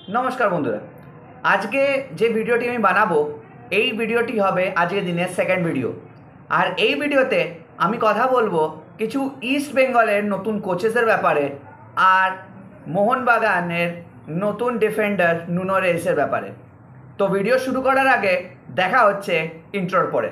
নমস্কার বন্ধুরা, আজকে যে ভিডিওটি আমি বানাবো এই ভিডিওটি হবে আজকের দিনের সেকেন্ড ভিডিও। আর এই ভিডিওতে আমি কথা বলবো কিছু ইস্ট বেঙ্গলের নতুন কোচেসের ব্যাপারে আর মোহনবাগানের নতুন ডিফেন্ডার নুনো রেইসের ব্যাপারে। তো ভিডিও শুরু করার আগে দেখা হচ্ছে ইন্ট্রোর পরে।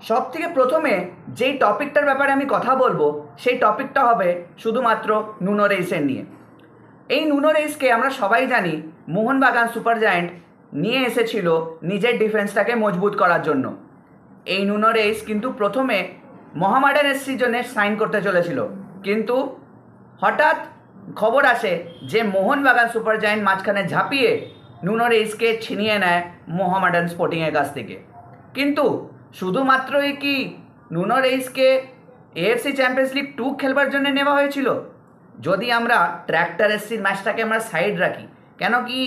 সব থেকে প্রথমে যেই টপিকটার ব্যাপারে আমি কথা বলবো সেই টপিকটা হবে শুধুমাত্র নুনো রেইসের নিয়ে। এই নুনো রেইসকে আমরা সবাই জানি মোহনবাগান সুপার জায়ান্ট নিয়ে এসেছিল নিজের ডিফেন্সটাকে মজবুত করার জন্য। এই নুনো রেইস কিন্তু প্রথমে মোহামেডান এসসির জন্য সাইন করতে চলেছিল, কিন্তু হঠাৎ খবর আসে যে মোহনবাগান সুপার জায়ান্ট মাঝখানে ঝাঁপিয়ে নুনো রেইসকে ছিনিয়ে নেয় মোহামেডান স্পোর্টিংয়ের কাছ থেকে। কিন্তু শুধুমাত্রই কি নুনো রেইসকে এএফসি চ্যাম্পিয়ন্স লিগ 2 খেলবার জন্য নেওয়া হয়েছিল? যদি আমরা ট্র্যাক্টর এসসির ম্যাচটাকে আমরা সাইড রাখি, কেন কি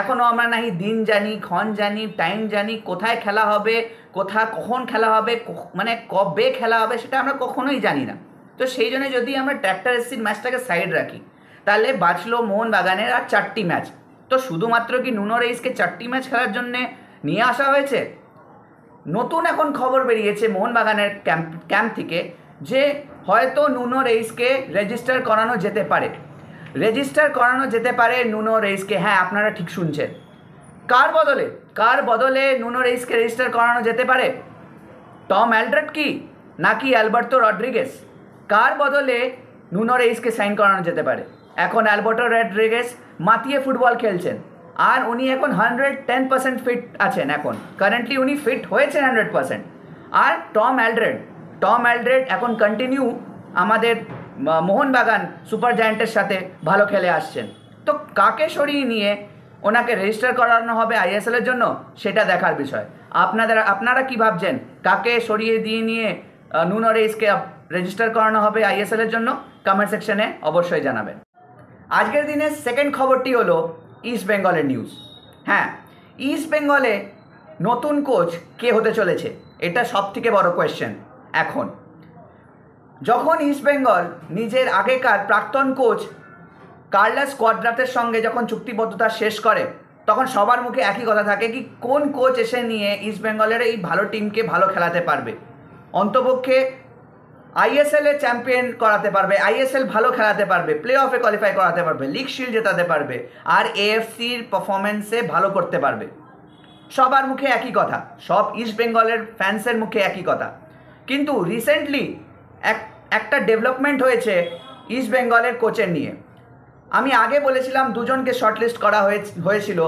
এখনও আমরা নাহি দিন জানি, ক্ষণ জানি, টাইম জানি, কোথায় খেলা হবে, কখন খেলা হবে, মানে কবে খেলা হবে সেটা আমরা কখনোই জানি না। তো সেই জন্য যদি আমরা ট্র্যাক্টর এসসির ম্যাচটাকে সাইড রাখি তাহলে বাঁচলো মোহনবাগানের আর 4টি ম্যাচ। তো শুধুমাত্র কি নুনো রেইসকে 4টি ম্যাচ খেলার জন্যে নিয়ে আসা হয়েছে? নতুন এখন খবর বেরিয়েছে মোহনবাগানের ক্যাম্প থেকে যে হয়তো নুনো রেইসকে রেজিস্টার করানো যেতে পারে। নুনো রেইসকে, হ্যাঁ আপনারা ঠিক শুনছেন। কার বদলে নুনো রেইসকে রেজিস্টার করানো যেতে পারে? টম অ্যালড্রেট কি নাকি অ্যালবার্তো রড্রিগেস? কার বদলে নুনো রেইসকে সাইন করানো যেতে পারে? এখন অ্যালবার্তো রড্রিগেস মাতিয়ে ফুটবল খেলছেন আর উনি এখন 110% ফিট আছেন। এখন কারেন্টলি উনি ফিট হয়েছেন 100%। আর টম অ্যালড্রেড এখন কন্টিনিউ আমাদের মোহনবাগান সুপার জায়ান্টের সাথে ভালো খেলে আসছেন। তো কাকে সরিয়ে নিয়ে ওনাকে রেজিস্টার করানো হবে আইএসএলের জন্য সেটা দেখার বিষয়। আপনারা কি ভাবছেন? কাকে সরিয়ে দিয়ে নিয়ে নুনো রেইসকে রেজিস্টার করানো হবে আইএসএলের জন্য? কমেন্ট সেকশনে অবশ্যই জানাবেন। আজকের দিনের সেকেন্ড খবরটি হলো ইস্ট বেঙ্গলের নিউজ। হ্যাঁ, ইস্ট বেঙ্গলে নতুন কোচ কে হতে চলেছে এটা সব থেকে বড় কোয়েশ্চেন। এখন যখন ইস্ট বেঙ্গল নিজের আগেকার প্রাক্তন কোচ কার্লোস কোয়াদ্রাতের সঙ্গে যখন চুক্তিবদ্ধতা শেষ করে তখন সবার মুখে একই কথা থাকে কি কোন কোচ এসে নিয়ে ইস্ট বেঙ্গলের এই ভালো টিমকে ভালো খেলাতে পারবে, অন্তপক্ষে আইএসএল এ চ্যাম্পিয়ন করাতে পারবে, আইএসএল ভালো খেলাতে পারবে, প্লে অফে কোয়ালিফাই করাতে পারবে, লিগ শিল্ড জেতাতে পারবে আর এএফসির পারফরমেন্সে ভালো করতে পারবে। সবার মুখে একই কথা, সব ইস্ট বেঙ্গলের ফ্যান্সের মুখে একই কথা। কিন্তু রিসেন্টলি একটা ডেভেলপমেন্ট হয়েছে ইস্ট বেঙ্গলের কোচের নিয়ে। আমি আগে বলেছিলাম দুজনকে শর্টলিস্ট করা হয়েছিল।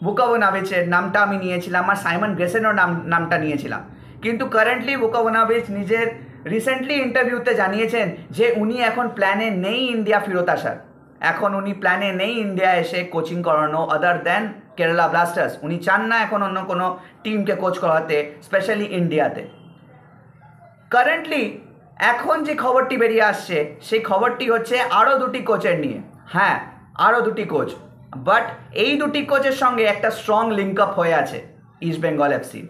ভুকোভোনাভিচের নামটা আমি নিয়েছিলাম আর সাইমন গ্রেসেনের নামটা নিয়েছিলাম। কিন্তু কারেন্টলি ভুকোভোনাভিচ নিজের রিসেন্টলি ইন্টারভিউতে জানিয়েছেন যে উনি এখন প্ল্যানে নেই ইন্ডিয়া ফেরত আসার। এখন উনি প্ল্যানে নেই ইন্ডিয়া এসে কোচিং করানো আদার দেন কেরালা ব্লাস্টার্স। উনি চান না এখন অন্য কোনো টিমকে কোচ করাতে, স্পেশালি ইন্ডিয়াতে। কারেন্টলি এখন যে খবরটি বেরিয়ে আসছে সেই খবরটি হচ্ছে আরও 2টি কোচের নিয়ে। হ্যাঁ, আরও 2টি কোচ, বাট এই 2টি কোচের সঙ্গে একটা স্ট্রং লিঙ্ক আপ হয়ে আছে ইস্ট বেঙ্গল এফসি।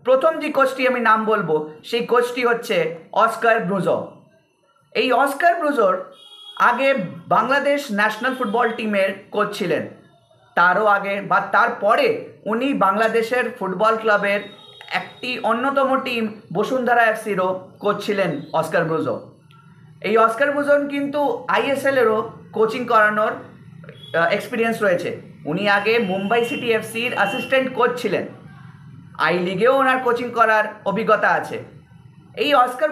প্রথম যে কোচটি আমি নাম বলবো সেই কোচটি হচ্ছে অস্কার ব্রুজো। এই অস্কার ব্রুজোর আগে বাংলাদেশ ন্যাশনাল ফুটবল টিমের কোচ ছিলেন। তারও আগে বা তারপরে উনি বাংলাদেশের ফুটবল ক্লাবের একটি অন্যতম টিম বসুন্ধরা এফসিরও কোচ ছিলেন অস্কার ব্রুজো। এই অস্কার ব্রুজোর কিন্তু আইএসএলেরও কোচিং করানোর এক্সপিরিয়েন্স রয়েছে। উনি আগে মুম্বাই সিটি এফসির অ্যাসিস্ট্যান্ট কোচ ছিলেন। আই লিগেও ওনার কোচিং করার অভিজ্ঞতা আছে। এই অস্কার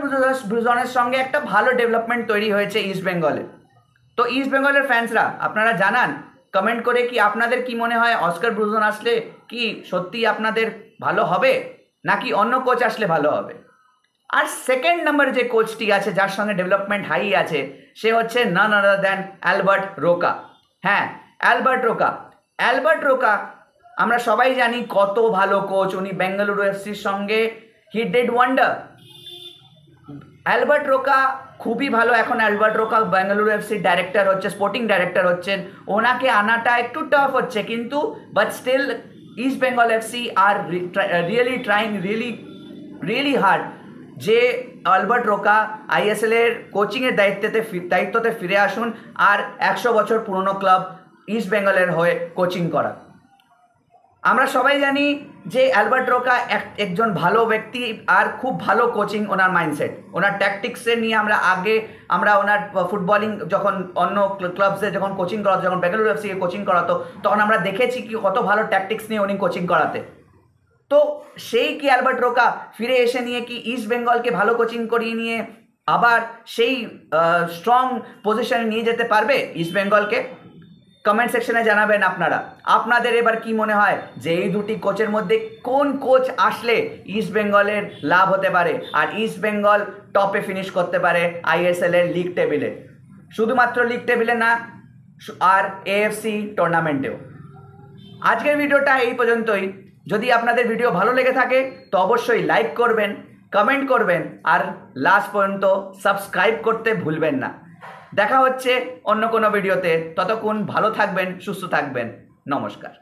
ব্রুজনের সঙ্গে একটা ভালো ডেভেলপমেন্ট তৈরি হয়েছে ইস্ট বেঙ্গলে। তো ইস্ট বেঙ্গলের ফ্যান্সরা আপনারা জানান কমেন্ট করে কি আপনাদের কি মনে হয় অস্কার ব্রুজন আসলে কি সত্যি আপনাদের ভালো হবে নাকি অন্য কোচ আসলে ভালো হবে? আর সেকেন্ড নাম্বার যে কোচটি আছে যার সঙ্গে ডেভেলপমেন্ট হাই আছে সে হচ্ছে নান আদার দ্যান অ্যালবার্ট রোকা। হ্যাঁ, অ্যালবার্ট রোকা আমরা সবাই জানি কত ভালো কোচ। উনি বেঙ্গালুরু এফসির সঙ্গে he did wonder. Albert Roca খুবই ভালো। এখন অ্যালবার্ট রোকা বেঙ্গালুরু এফসির ডাইরেক্টর হচ্ছে, স্পোর্টিং ডাইরেক্টর হচ্ছেন। ওনাকে আনাটা একটু টাফ হচ্ছে, কিন্তু but still East Bengal FC are really trying really hard যে অ্যালবার্ট রোকা আইএসএল এর কোচিংয়ের দায়িত্বতে ফিরে আসুন আর 100 বছর পুরনো ক্লাব ইস্ট বেঙ্গলের হয়ে কোচিং করা। আমরা সবাই জানি যে অ্যালবার্ট রোকা একজন ভালো ব্যক্তি আর খুব ভালো কোচিং, ওনার মাইন্ডসেট, ওনার ট্যাকটিক্সে নিয়ে আমরা ওনার ফুটবলিং যখন অন্য ক্লাবসে যখন কোচিং করাতো, যখন বেঙ্গালুরু এফসিকে কোচিং করাতো, তখন আমরা দেখেছি কি কত ভালো ট্যাকটিক্স নিয়ে উনি কোচিং করাতে। তো সেই কি অ্যালবার্ট রোকা ফিরে এসে নিয়ে কি ইস্ট বেঙ্গলকে ভালো কোচিং করিয়ে নিয়ে আবার সেই স্ট্রং পজিশনে নিয়ে যেতে পারবে ইস্ট বেঙ্গলকে? কমেন্ট সেকশনে জানাবেন আপনাদের এবার কি মনে হয় যে এই দুটি কোচের মধ্যে কোন কোচ আসলে ইস্ট বেঙ্গলের লাভ হতে পারে আর ইস্ট বেঙ্গল টপে ফিনিশ করতে পারে আইএসএল এর লিগ টেবিলে, শুধুমাত্র লিগ টেবিলে না আর এএফসি টুর্নামেন্টেও। আজকের ভিডিওটা এই পর্যন্তই। যদি আপনাদের ভিডিও ভালো লেগে থাকে তো অবশ্যই লাইক করবেন, কমেন্ট করবেন আর লাস্ট পর্যন্ত সাবস্ক্রাইব করতে ভুলবেন না। দেখা হচ্ছে অন্য কোনো ভিডিওতে, ততক্ষণ ভালো থাকবেন, সুস্থ থাকবেন, নমস্কার।